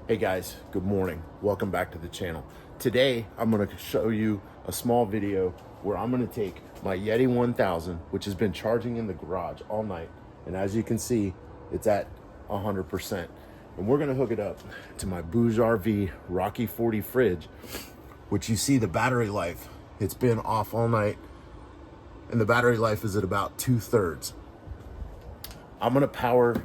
Hey guys, good morning. Welcome back to the channel. Today, I'm gonna show you a small video where I'm gonna take my Yeti 1000, which has been charging in the garage all night. And as you can see, it's at 100%. And we're gonna hook it up to my Bouge RV Rocky 40 fridge, which you see the battery life. It's been off all night and the battery life is at about 2/3. I'm gonna power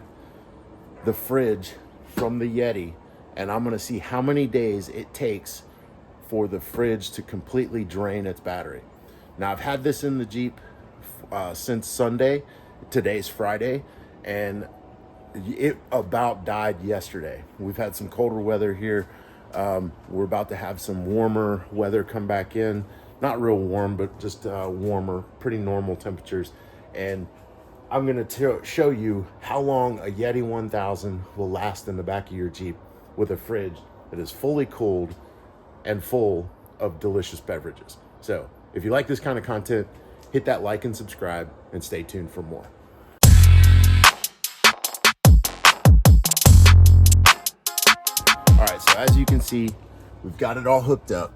the fridge from the Yeti, and I'm gonna see how many days it takes for the fridge to completely drain its battery. Now, I've had this in the Jeep since Sunday. Today's Friday, and it about died yesterday. We've had some colder weather here. We're about to have some warmer weather come back in. Not real warm, but just warmer, pretty normal temperatures. And I'm gonna show you how long a Yeti 1000 will last in the back of your Jeep with a fridge that is fully cooled and full of delicious beverages. So if you like this kind of content, hit that like and subscribe and stay tuned for more. All right, so as you can see, we've got it all hooked up.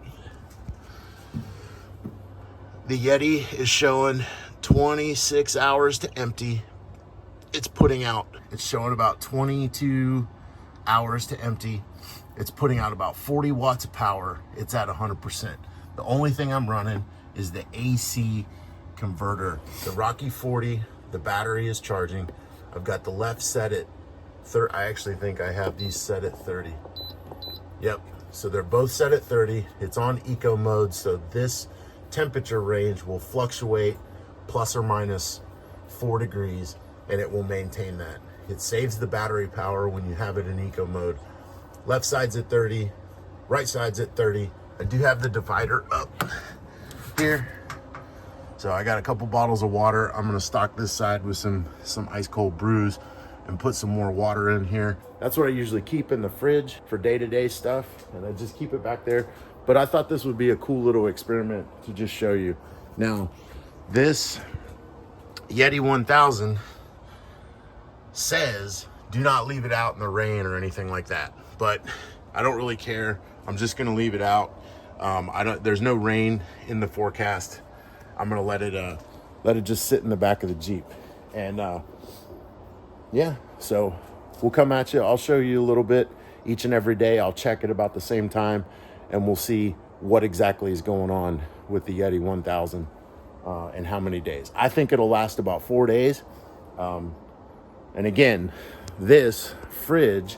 The Yeti is showing 26 hours to empty. It's showing about 22 hours to empty. It's putting out about 40 watts of power. It's at 100%. The only thing I'm running is the AC converter. The Rocky 40, the battery is charging. I've got the left set at 30. I actually think I have these set at 30. Yep, so they're both set at 30. It's on eco mode, so this temperature range will fluctuate plus or minus 4 degrees, and it will maintain that. It saves the battery power when you have it in eco mode. Left side's at 30, right side's at 30. I do have the divider up here. So I got a couple bottles of water. I'm gonna stock this side with some ice cold brews and put some more water in here. That's what I usually keep in the fridge for day-to-day stuff, and I just keep it back there. But I thought this would be a cool little experiment to just show you. Now, this Yeti 1000 says do not leave it out in the rain or anything like that, but I don't really care. I'm just gonna leave it out. There's no rain in the forecast. I'm gonna let it just sit in the back of the Jeep. And yeah, so we'll come at you. I'll show you a little bit each and every day. I'll check it about the same time, and we'll see what exactly is going on with the Yeti 1000 and how many days. I think it'll last about 4 days. And again, this fridge,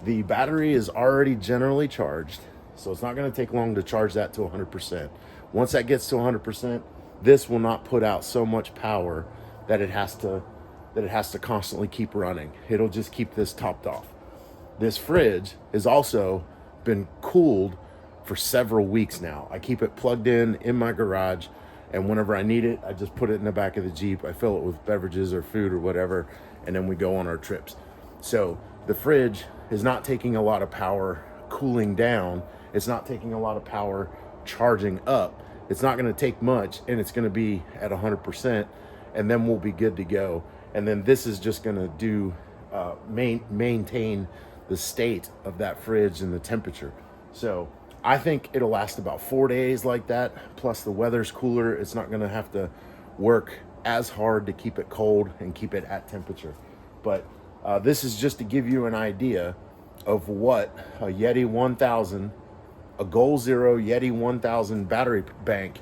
the battery is already generally charged, so it's not going to take long to charge that to 100%. Once that gets to 100%, this will not put out so much power that it has to constantly keep running. It'll just keep this topped off. This fridge has also been cooled for several weeks now. I keep it plugged in my garage, and whenever I need it, I just put it in the back of the Jeep. I fill it with beverages or food or whatever, and then we go on our trips. So the fridge is not taking a lot of power cooling down. It's not taking a lot of power charging up. It's not gonna take much, and it's gonna be at 100%, and then we'll be good to go. And then this is just gonna maintain the state of that fridge and the temperature. So I think it'll last about 4 days like that. Plus the weather's cooler. It's not gonna have to work as hard to keep it cold and keep it at temperature. But this is just to give you an idea of what a Yeti 1000, a Goal Zero Yeti 1000 battery bank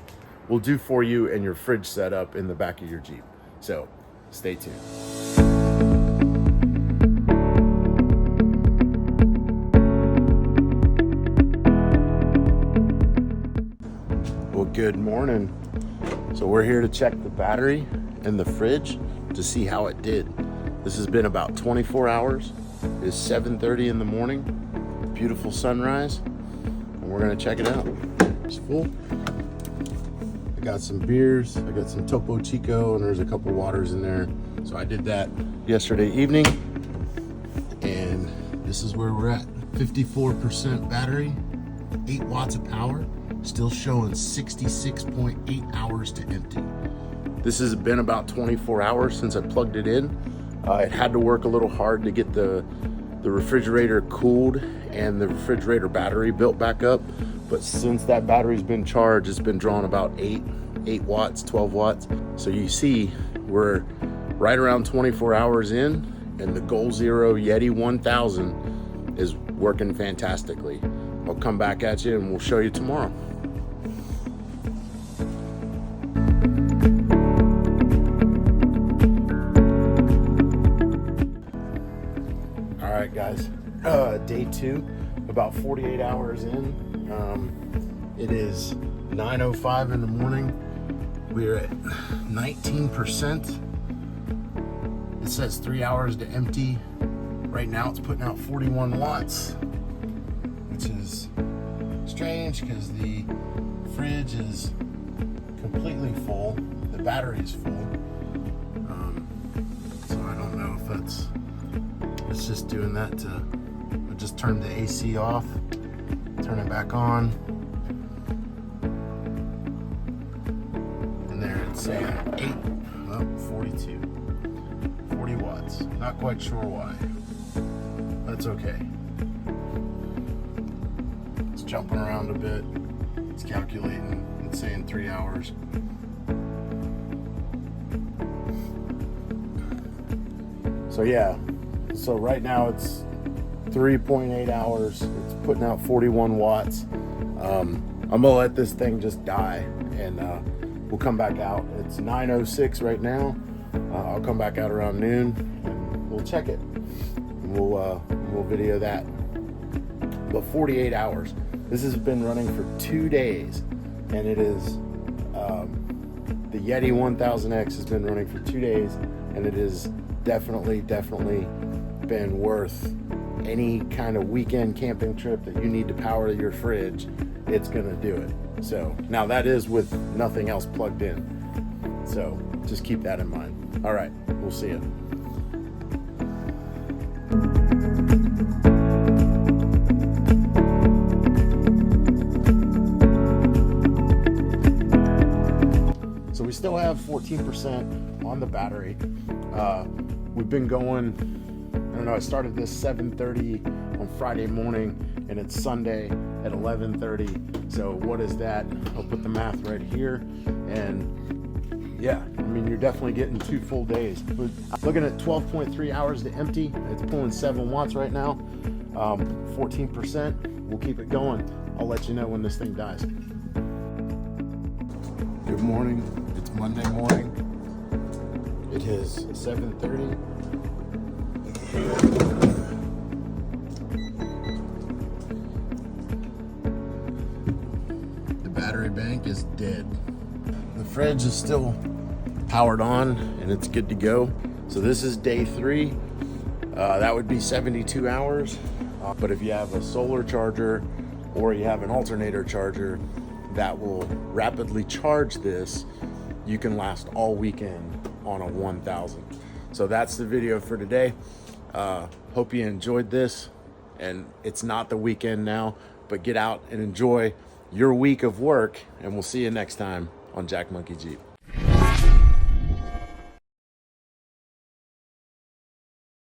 will do for you and your fridge setup in the back of your Jeep. So stay tuned. Well, good morning. So we're here to check the battery in the fridge to see how it did. This has been about 24 hours. It is 7:30 in the morning. Beautiful sunrise. And we're gonna check it out. It's full. I got some beers. I got some Topo Chico, and there's a couple waters in there. So I did that yesterday evening. And this is where we're at. 54% battery, 8 watts of power. Still showing 66.8 hours to empty. This has been about 24 hours since I plugged it in. It had to work a little hard to get the the refrigerator cooled and the refrigerator battery built back up. But since that battery's been charged, it's been drawing about 8 watts, 12 watts. So you see we're right around 24 hours in, and the Goal Zero Yeti 1000 is working fantastically. I'll come back at you and we'll show you tomorrow. All right, guys, day 2, about 48 hours in. It is 9:05 in the morning. We're at 19%. It says 3 hours to empty. Right now it's putting out 41 watts, which is strange because the fridge is completely full. The battery's full. So I don't know if it's just doing that to, I just turned the AC off, turn it back on. And there it's saying 42. 40 watts. Not quite sure why. That's okay. It's jumping around a bit. It's calculating. It's saying 3 hours. So yeah. So right now it's 3.8 hours. It's putting out 41 watts. I'm gonna let this thing just die, and we'll come back out. It's 9:06 right now. I'll come back out around noon and we'll check it. And we'll video that. But 48 hours. This has been running for 2 days, and it is the Yeti 1000X has been running for 2 days, and it is definitely been worth any kind of weekend camping trip that you need to power your fridge. It's gonna do it. So now that is with nothing else plugged in. So just keep that in mind. All right, we'll see you. So we still have 14% on the battery. We've been going, I don't know, I started this 7:30 on Friday morning, and it's Sunday at 11:30. So what is that? I'll put the math right here. And yeah, I mean, you're definitely getting 2 full days. We're looking at 12.3 hours to empty. It's pulling 7 watts right now. 14%. We'll keep it going. I'll let you know when this thing dies. Good morning. It's Monday morning. It is 7:30. The battery bank is dead. The fridge is still powered on and it's good to go. So this is day 3. That would be 72 hours. But if you have a solar charger or you have an alternator charger that will rapidly charge this, you can last all weekend on a 1000. So that's the video for today. Hope you enjoyed this. And it's not the weekend now, but get out and enjoy your week of work, and we'll see you next time on Jack Monkey Jeep.